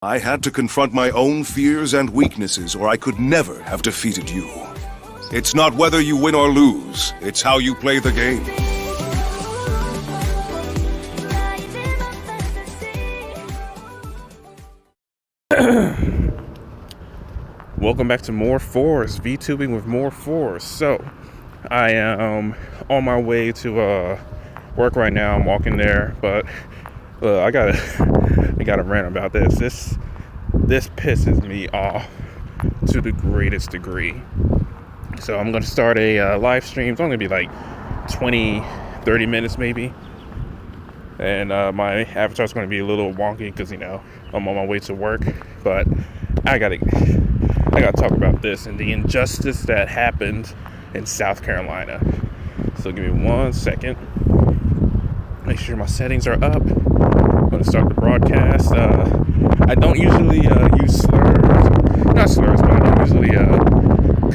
I had to confront my own fears and weaknesses, or I could never have defeated you. It's not whether you win or lose, it's how you play the game. Welcome back to More Force, VTubing with More Force. So, I am on my way to work right now. I'm walking there, but I gotta rant about this. This pisses me off to the greatest degree. So I'm gonna start a live stream. It's only gonna be like 20-30 minutes maybe, and my avatar's gonna be a little wonky because I'm on my way to work. But I gotta talk about this and the injustice that happened in South Carolina. So give me 1 second. Make sure my settings are up. I'm going to start the broadcast. I don't usually use slurs. Not slurs, but I don't usually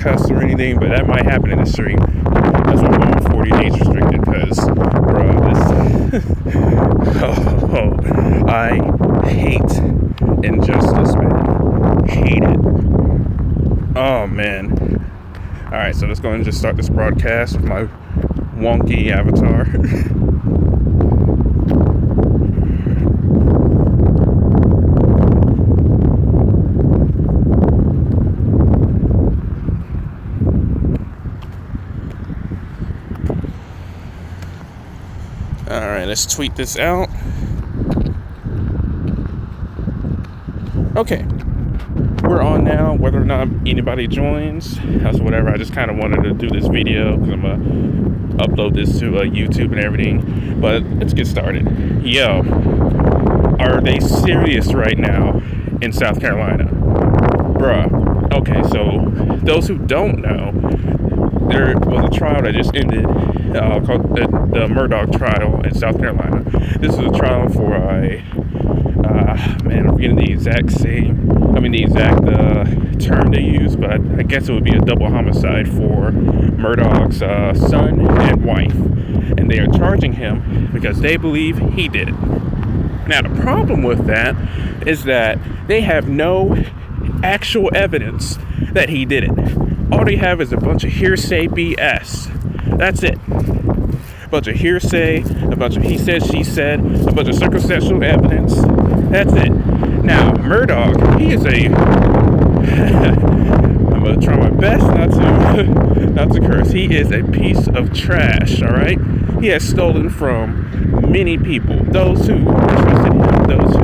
cuss or anything. But that might happen in the stream. That's why I'm going 40 days restricted. Because, I hate injustice, man. Hate it. Oh, man. Alright, so let's go and just start this broadcast with my wonky avatar. Alright, let's tweet this out. Okay. We're on now. Whether or not anybody joins, that's whatever. I just kind of wanted to do this video because I'm going to upload this to YouTube and everything. But let's get started. Yo, are they serious right now in South Carolina? Bruh. Okay, so those who don't know, there was a trial that just ended called the Murdaugh Trial in South Carolina. This is a trial for I'm forgetting the exact term they use, but I guess it would be a double homicide for Murdaugh's son and wife. And they are charging him because they believe he did it. Now, the problem with that is that they have no actual evidence that he did it. All they have is a bunch of hearsay BS. That's it. A bunch of hearsay, a bunch of he said, she said, a bunch of circumstantial evidence. That's it. Now, Murdaugh, he is a I'm gonna try my best not to curse. He is a piece of trash, alright? He has stolen from many people. Those who trusted him, those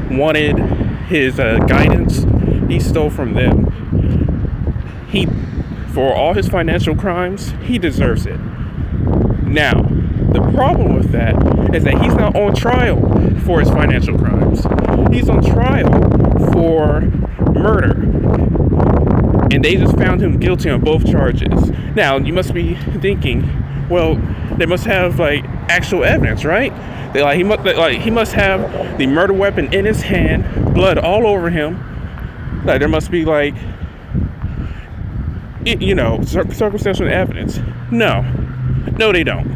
who wanted his guidance, he stole from them. For all his financial crimes, he deserves it. Now, the problem with that is that he's not on trial for his financial crimes. He's on trial for murder. And they just found him guilty on both charges. Now, you must be thinking, well, they must have actual evidence, right? He must have the murder weapon in his hand, blood all over him. There must be circumstantial evidence. No, they don't.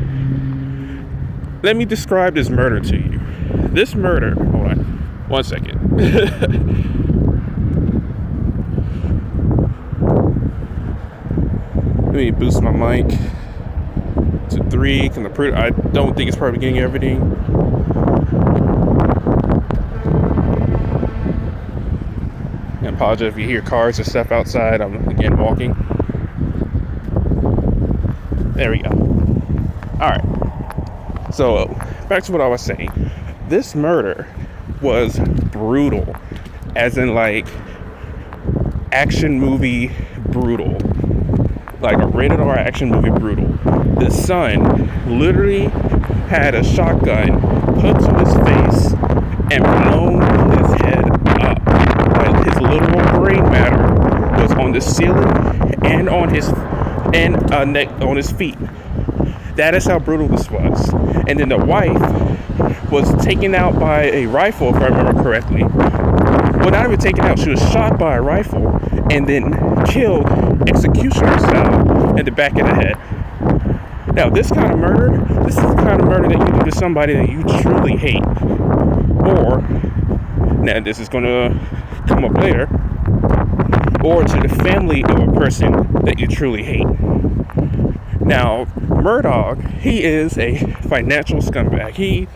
Let me describe this murder to you. This murder, hold on, 1 second. Let me boost my mic to 3, because I don't think it's probably getting everything. I apologize if you hear cars and stuff outside. I'm again walking. There we go. Alright. So, back to what I was saying. This murder was brutal. As in, action movie brutal. Like a rated R action movie brutal. The son literally had a shotgun put to his face and blown his head up. His literal brain matter was on the ceiling and on his neck, on his feet. That is how brutal this was. And then the wife was taken out by a rifle, if I remember correctly. Well, not even taken out. She was shot by a rifle and then killed executioner style in the back of the head. Now, this is the kind of murder that you do to somebody that you truly hate. Or Now, this is going to come up later. Or to the family of a person that you truly hate. Now, Murdaugh, he is a financial scumbag. He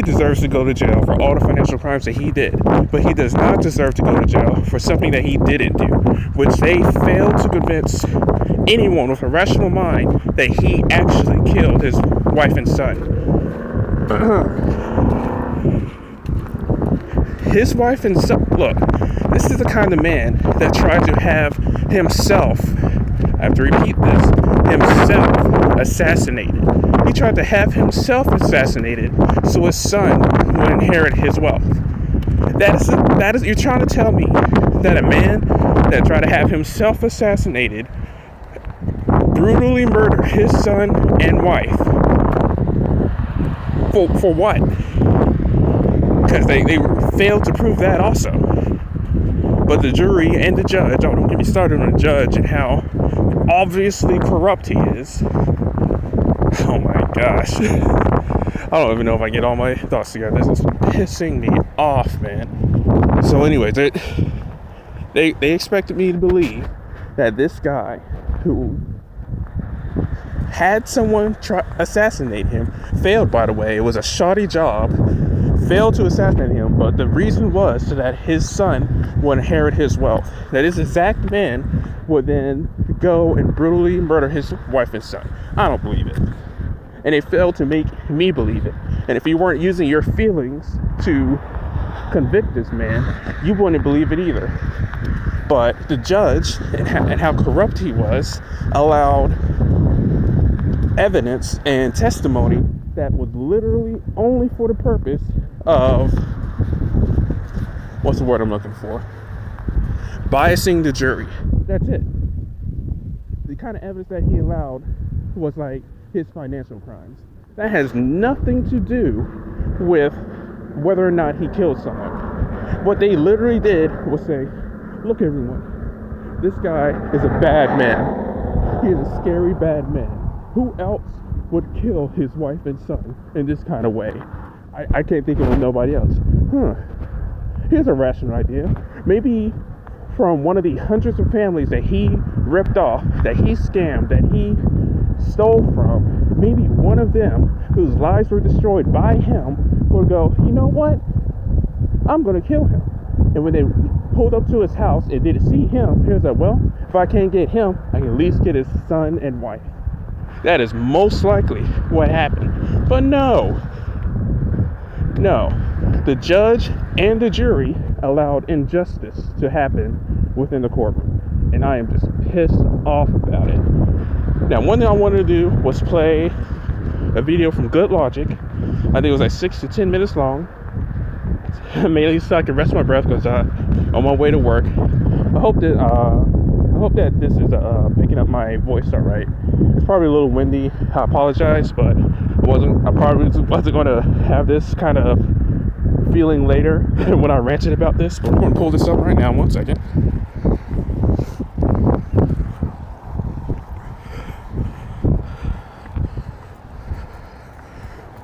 deserves to go to jail for all the financial crimes that he did. But he does not deserve to go to jail for something that he didn't do, which they failed to convince anyone with a rational mind that he actually killed his wife and son. His wife and son, look, this is the kind of man that tried to have himself, I have to repeat this, himself assassinated. He tried to have himself assassinated so his son would inherit his wealth. That is, you're trying to tell me that a man that tried to have himself assassinated, brutally murdered his son and wife, for what? Because they failed to prove that also. But the jury and the judge, don't get me started on the judge and how obviously corrupt he is. Oh my gosh. I don't even know if I get all my thoughts together. This is pissing me off, man. So anyways, they expected me to believe that this guy who had someone assassinate him, failed by the way, it was a shoddy job, failed to assassinate him, but the reason was so that his son would inherit his wealth. That this exact man would then go and brutally murder his wife and son. I don't believe it. And they failed to make me believe it. And if you weren't using your feelings to convict this man, you wouldn't believe it either. But the judge, and how corrupt he was, allowed evidence and testimony that was literally only for the purpose of, what's the word I'm looking for? Biasing the jury. That's it. The kind of evidence that he allowed was like his financial crimes. That has nothing to do with whether or not he killed someone. What they literally did was say, look everyone, this guy is a bad man. He is a scary bad man. Who else would kill his wife and son in this kind of way? I can't think of nobody else. Here's a rational idea. Maybe from one of the hundreds of families that he ripped off, that he scammed, that he stole from, maybe one of them whose lives were destroyed by him would go, you know what? I'm going to kill him. And when they pulled up to his house and didn't see him, he was like, well, if I can't get him, I can at least get his son and wife. That is most likely what happened. But no, the judge and the jury allowed injustice to happen within the courtroom. And I am just pissed off about it. Now, one thing I wanted to do was play a video from Good Logic. I think it was like 6 to 10 minutes long. Mainly so I can rest my breath because I'm on my way to work. I hope that this is picking up my voice all right. It's probably a little windy. I apologize, but I probably wasn't going to have this kind of feeling later when I ranted about this. But I'm going to pull this up right now. 1 second.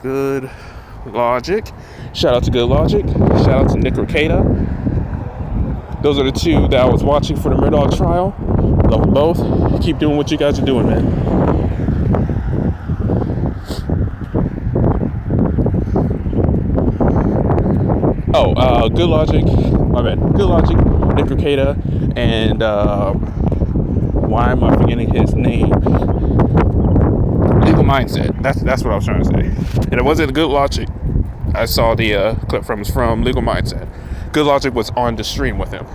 Good Logic. Shout out to Good Logic. Shout out to Nick Ricada. Those are the two that I was watching for the Murdaugh Trial. Love them both. Keep doing what you guys are doing, man. Good Logic. My bad. Good Logic, Nick Ricada, and why am I forgetting his name? Legal Mindset. That's what I was trying to say. And it wasn't Good Logic. I saw the clip from Legal Mindset. Good Logic was on the stream with him.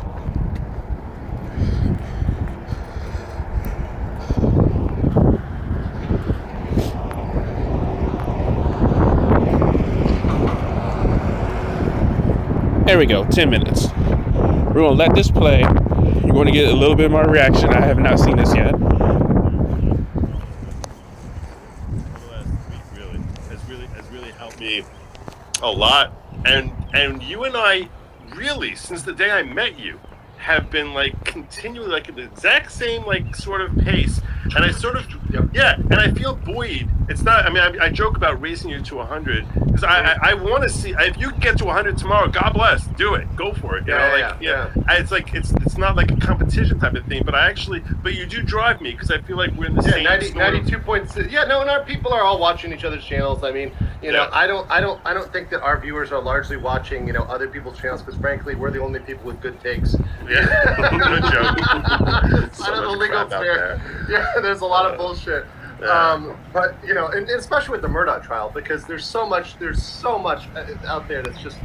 There we go, 10 minutes. We're going to let this play. You're going to get a little bit of my reaction. I have not seen this yet. Has really helped me a lot. And you and I really, since the day I met you, have been like continually like at the exact same like sort of pace, and I sort of and I feel buoyed. It's not. I mean, I joke about racing you to 100 because I want to see if you can get to 100 tomorrow. God bless, do it, go for it. You know, it's like it's not like a competition type of thing, but you do drive me because I feel like we're in the same 92.6. Yeah, no, and our people are all watching each other's channels. I mean, you know, I don't think that our viewers are largely watching, you know, other people's channels because frankly, we're the only people with good takes. Yeah, good joke. I know the legal sphere. Yeah, there's a lot of bullshit. But you know, and especially with the Murdaugh trial, because there's so much out there that's just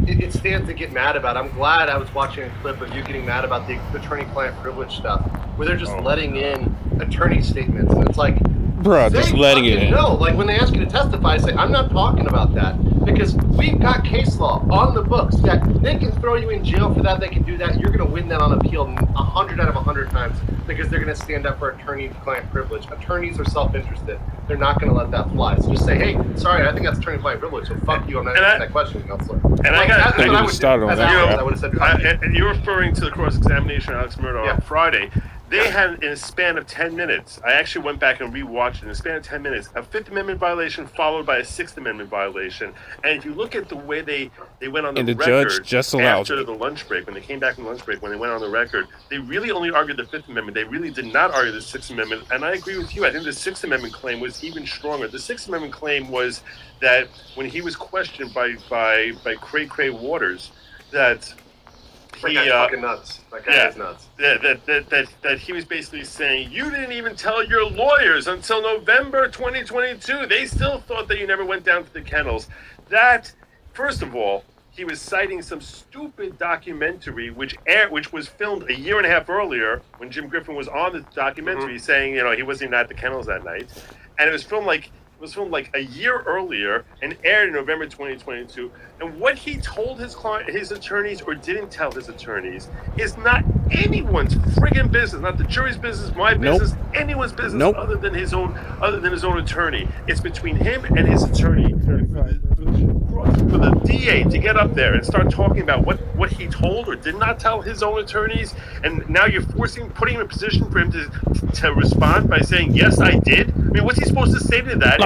it stands to get mad about. I'm glad I was watching a clip of you getting mad about the attorney-client privilege stuff, where they're just letting in attorney statements, and it's like, bro, just letting it in. No, like when they ask you to testify, say, I'm not talking about that, because we've got case law on the books that they can throw you in jail for that. They can do that. You're going to win that on appeal 100 out of 100 times because they're going to stand up for attorney-client privilege. Attorneys are self-interested. They're not going to let that fly. So just say, hey, sorry, I think that's attorney-client privilege, so fuck you. I'm not answering that question, counselor. And like, I would have said, and you're referring to the cross-examination of Alex Murdaugh on Friday. They had, in a span of 10 minutes, I actually went back and rewatched it, in a span of 10 minutes, a Fifth Amendment violation followed by a Sixth Amendment violation. And if you look at the way they went on the record judge just allowed after the lunch break, when they came back from lunch break, when they went on the record, they really only argued the Fifth Amendment. They really did not argue the Sixth Amendment. And I agree with you. I think the Sixth Amendment claim was even stronger. The Sixth Amendment claim was that when he was questioned by Cray Waters, that that guy's fucking nuts. That guy is nuts. That he was basically saying, you didn't even tell your lawyers until November 2022. They still thought that you never went down to the kennels. That, first of all, he was citing some stupid documentary which was filmed a year and a half earlier when Jim Griffin was on the documentary saying, you know, he wasn't even at the kennels that night. And it was filmed like a year earlier and aired in November 2022. And what he told his attorneys or didn't tell his attorneys is not anyone's friggin' business, not the jury's business, my business, anyone's business other than his own attorney. It's between him and his attorney. For the DA to get up there and start talking about what he told or did not tell his own attorneys, and now you're putting him in a position for him to respond by saying, yes, I did. I mean, what's he supposed to say to that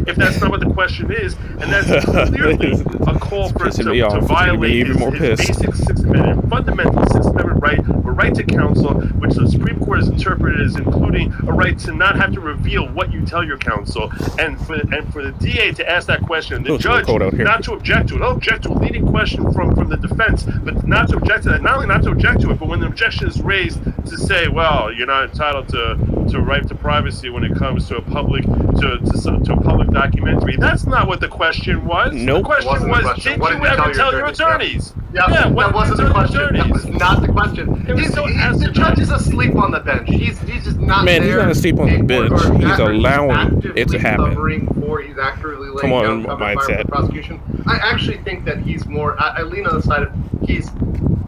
if that's not what the question is? And that's clearly a call for him to violate his basic Sixth Amendment, fundamental Sixth Amendment right, a right to counsel, which the Supreme Court has interpreted as including a right to not have to reveal what you tell your counsel. And for the DA to ask that question, the judge not to object to it. I'll object to a leading question from the defense, but not to object to that. Not only not to object to it, but when the objection is raised, to say, well, you're not entitled to right to privacy when it comes to a public documentary. That's not what the question was. Nope. The question was, did you ever tell your attorneys? Yeah, that wasn't the question. That was not the question. The judge is asleep on the bench. He's just not there. Man, he's not asleep on the bench. He's allowing it to happen. He's actively laying down cover fire for the prosecution. I actually think that he's more. I lean on the side of he's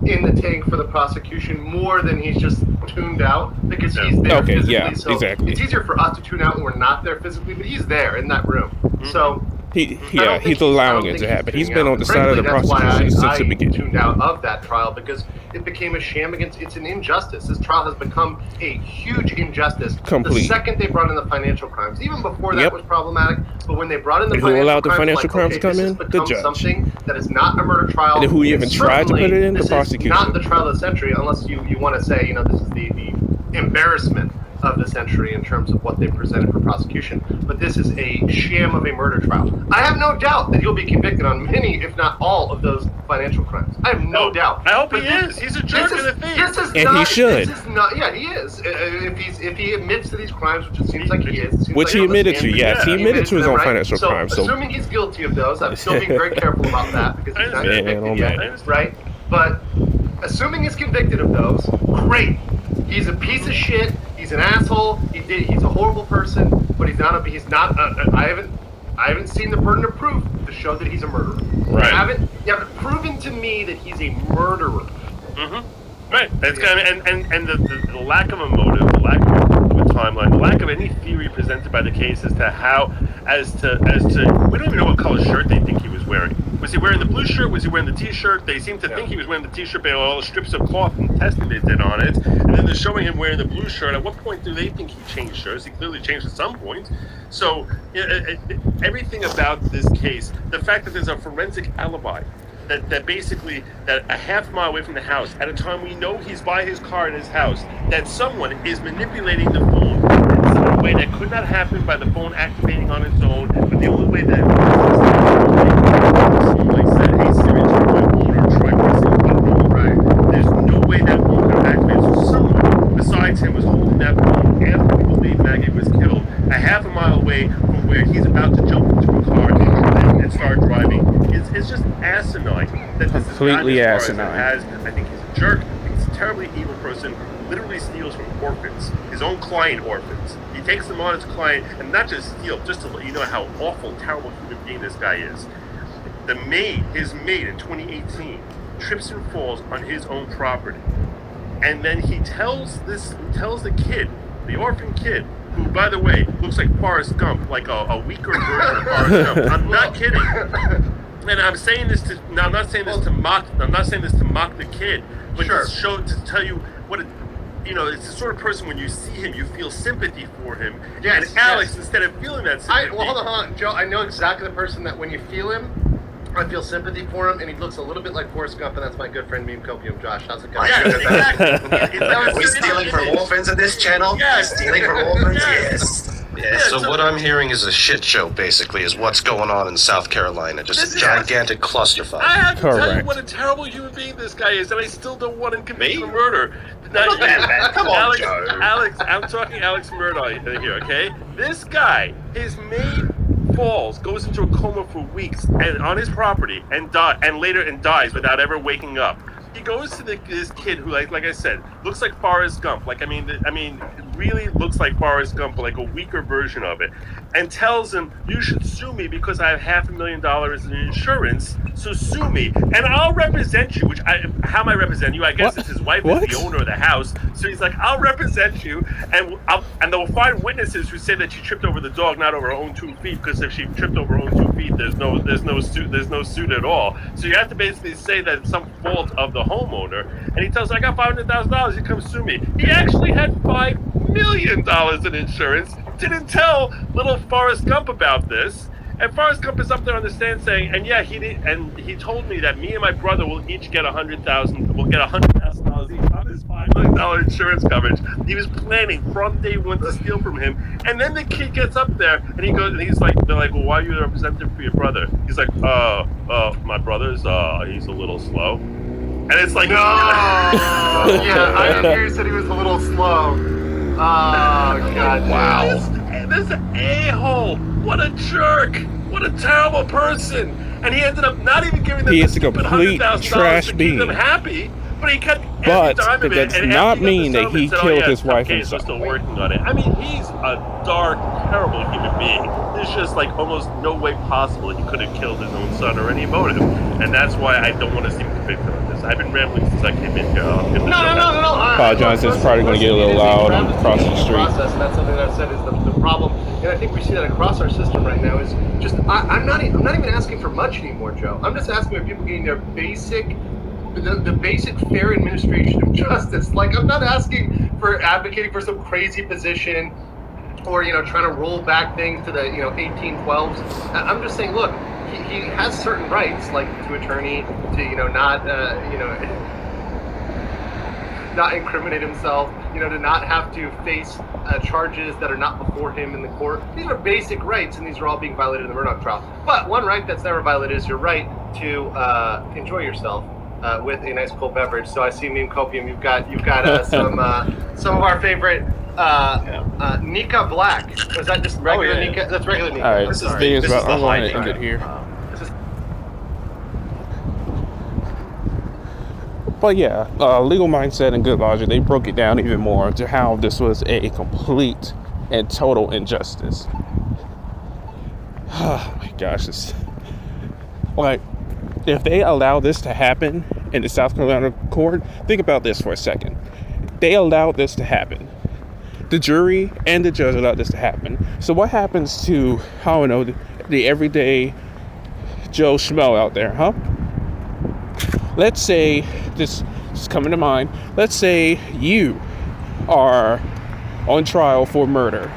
in the tank for the prosecution more than he's just tuned out because he's there physically. Yeah, so exactly. It's easier for us to tune out when we're not there physically, but he's there in that room. So. He's allowing it to happen. He's been on the side of the prosecution since the beginning. I tuned out of that trial because it became a sham it's an injustice. This trial has become a huge injustice. Complete. The second they brought in the financial crimes, even before that was problematic, but when they brought in the financial crimes, who allowed the financial crimes to come in? The judge. Something that is not a murder trial. And who even tried to put it in? The prosecution. Not the trial of the century, unless you want to say, this is the embarrassment of the century in terms of what they presented for prosecution, but this is a sham of a murder trial. I have no doubt that he'll be convicted on many, if not all, of those financial crimes. I have no doubt. I hope he is. He's a jerk in the face. And he should. Yeah, he is. If he admits to these crimes, which it seems like he is. Which he admitted to, yes. He admitted to his own financial crimes. So assuming he's guilty of those, I'm still being very careful about that because he's not convicted yet, right? But assuming he's convicted of those, great. He's a piece of shit. He's an asshole. He's a horrible person. But he's not. I haven't seen the burden of proof to show that he's a murderer. Right. You haven't proven to me that he's a murderer. Mm-hmm. Right. That's and the lack of a motive, the lack of timeline, the lack of any theory presented by the case as to we don't even know what color shirt they think he was wearing. Was he wearing the blue shirt? Was he wearing the T-shirt? They seem to think he was wearing the T-shirt based on all the strips of cloth and testing they did on it. And then they're showing him wearing the blue shirt. At what point do they think he changed shirts? He clearly changed at some point. So everything about this case, the fact that there's a forensic alibi, that basically that a half mile away from the house, at a time we know he's by his car in his house, that someone is manipulating the phone in a way that could not happen by the phone activating on its own, but the only way that someone said, hey Siri, turn my phone, or try pressing the button, right? There's no way that phone could have activated. So someone besides him was holding that phone after we believe Maggie was killed, a half a mile away from where he's about to jump into a car and start driving. It's just asinine that this completely is asinine. I think he's a jerk. I think he's a terribly evil person who literally steals from orphans, his own client orphans. He takes them on as a client, and not just steal, just to let you know how awful, terrible human being this guy is. His maid in 2018, trips and falls on his own property. And then he tells the kid, the orphan kid, who, by the way, looks like Forrest Gump, like a weaker version of Forrest Gump. I'm not kidding. And I'm saying this to now. I'm not saying this to mock the kid, but to tell you what it's the sort of person when you see him, you feel sympathy for him. Yes, and Alex, instead of feeling that sympathy, hold on, Joe. I know exactly the person that when you feel him, I feel sympathy for him, and he looks a little bit like Forrest Gump, and that's my good friend Meme Copium, Josh. How's it going? Yeah, exactly. Are we stealing from orphans in this channel? Yes. Stealing from orphans? Yes. Yeah, So what I'm hearing is a shit show, basically, is what's going on in South Carolina. Just a gigantic clusterfuck. I have to tell you Correct. what a terrible human being this guy is, and I still don't want him convicted of murder. Come on, Alex, Joe. Alex, I'm talking Alex Murdaugh here, okay? This guy, his maid falls, goes into a coma for weeks, and on his property, and dies without ever waking up. He goes to this kid who, like I said, looks like Forrest Gump. Really looks like Forrest Gump, but like a weaker version of it, and tells him, "You should sue me because I have $500,000 in insurance. So sue me, and I'll represent you." How am I represent you? I guess it's his wife is the owner of the house. So he's like, "I'll represent you, and they'll find witnesses who say that she tripped over the dog, not over her own 2 feet. Because if she tripped over her own 2 feet, there's no suit at all. So you have to basically say that it's some fault of the homeowner." And he tells her, "I got $500,000. You come sue me." He actually had $5 million in insurance. Didn't tell little Forrest Gump about this. And Forrest Gump is up there on the stand saying, he told me that me and my brother will each get $100,000 each on his $5 million insurance coverage. He was planning from day one to steal from him. And then the kid gets up there and they're like, "Well, why are you the representative for your brother?" He's like, my brother's, he's a little slow. And it's like, No! Yeah, I didn't hear you said he was a little slow. Oh, God. Wow. This a-hole. What a jerk. What a terrible person. And he ended up not even giving them He the is a stupid complete $100,000 trash to keep bean. them happy. But he kept But every dime of it. that does And not after he mean got that the he settlement, killed said, his wife okay, so himself. still working on it. I mean, he's a dark, terrible human being. There's just like almost no way possible he could have killed his own son or any motive. And that's why I don't want to see him convicted of this. I've been rambling since I came in here. No. Apologize, it's probably going to get a little loud on across the street. Process, and that's something that I've said is the problem, and I think we see that across our system right now. Is just I'm not even asking for much anymore, Joe. I'm just asking for people getting their basic. The basic fair administration of justice. Like, I'm not asking for advocating for some crazy position or, trying to roll back things to the, 1812s. I'm just saying, look, he has certain rights, like to attorney, to, not incriminate himself, to not have to face charges that are not before him in the court. These are basic rights, and these are all being violated in the Murdaugh trial. But one right that's never violated is your right to enjoy yourself with a nice cold beverage. So I see Meme Copium. You've got some of our favorite Nika Black. Is that just regular Nika? That's regular Nika. All right, this is about. I'm going to end it here. But yeah, Legal Mindset and Good Logic, they broke it down even more to how this was a complete and total injustice. Oh my gosh, it's like, if they allow this to happen in the South Carolina court, think about this for a second. They allowed this to happen. the jury and the judge allowed this to happen. So what happens to, I don't know, the everyday Joe Schmo out there, huh? Let's say, this is coming to mind, let's say you are on trial for murder,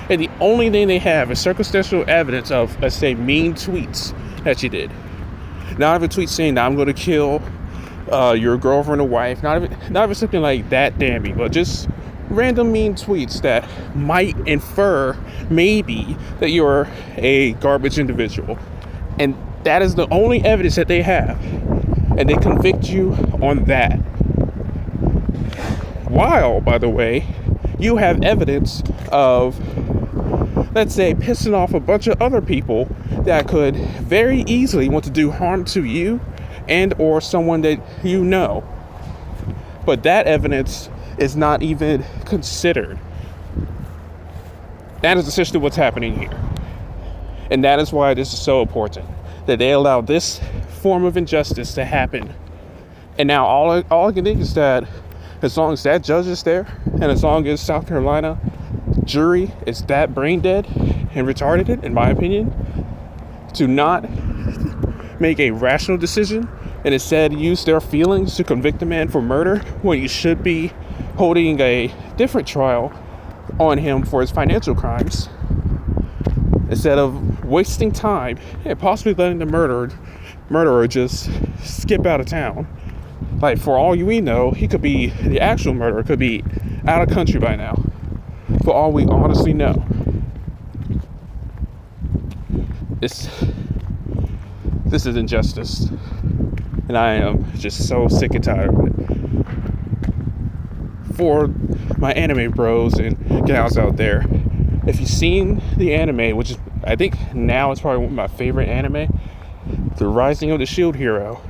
and the only thing they have is circumstantial evidence of, let's say, mean tweets that you did. Not even tweets saying that I'm going to kill your girlfriend or wife, not even something like that damning, but just random mean tweets that might infer maybe that you're a garbage individual. And that is the only evidence that they have. And they convict you on that. While, by the way, you have evidence of, let's say, pissing off a bunch of other people that could very easily want to do harm to you and or someone that you know. But that evidence is not even considered. That is essentially what's happening here. And that is why this is so important, that they allow this form of injustice to happen. And now all I can think is that as long as that judge is there, and as long as South Carolina jury is that brain dead and retarded, in my opinion, to not make a rational decision and instead use their feelings to convict a man for murder when you should be holding a different trial on him for his financial crimes, instead of wasting time and possibly letting the murderer just skip out of town. Like, for all we know, he could be, the actual murderer could be out of country by now, for all we honestly know. This is injustice, and I am just so sick and tired of it. For my anime bros and gals out there, if you've seen the anime, which is, I think now it's probably one of my favorite anime, The Rising of the Shield Hero,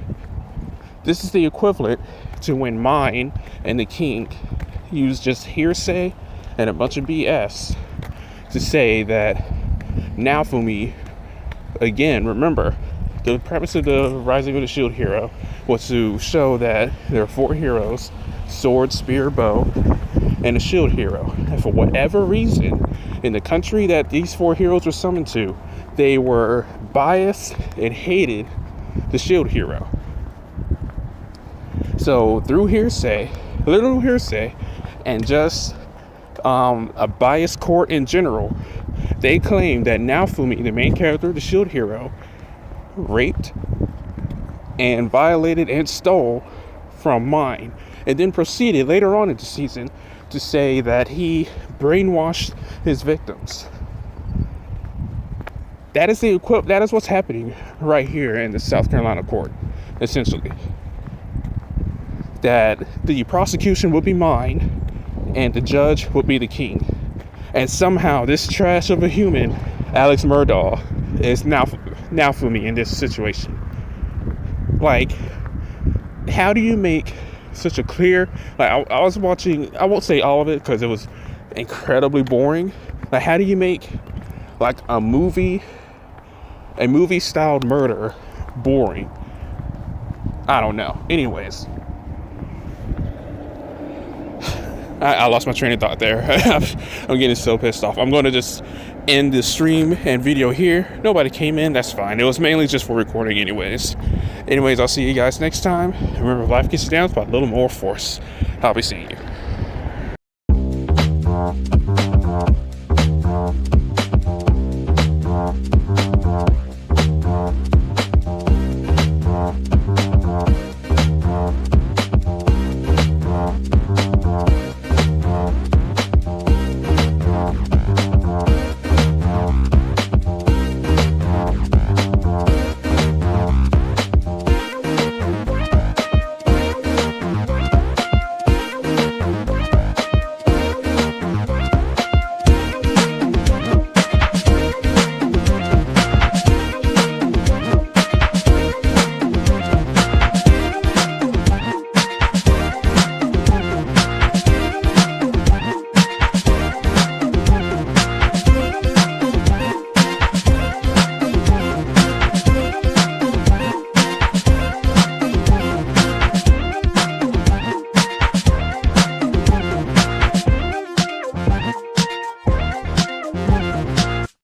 this is the equivalent to when Mine and the King used just hearsay and a bunch of BS to say that Naofumi, again, remember, the premise of The Rising of the Shield Hero was to show that there are 4 heroes: sword, spear, bow, and a shield hero. And for whatever reason, in the country that these 4 heroes were summoned to, they were biased and hated the shield hero. So through hearsay, literal hearsay, and just a biased court in general, they claimed that Naofumi, the main character, the shield hero, raped and violated and stole from Mine, and then proceeded later on in the season to say that he brainwashed his victims. That is what's happening right here in the South Carolina court, essentially. That the prosecution would be Mine and the judge would be the King. And somehow this trash of a human, Alex Murdaugh, is Naofumi in this situation. Like, how do you make such a clear, like, I was watching, I won't say all of it because it was incredibly boring. Like, how do you make like a movie styled murder boring? I don't know. Anyways, I lost my train of thought there. I'm getting so pissed off. I'm going to just end the stream and video here. Nobody came in, that's fine. It was mainly just for recording anyways. I'll see you guys next time. Remember, if life gets you down, it's about a little more force. I'll be seeing you.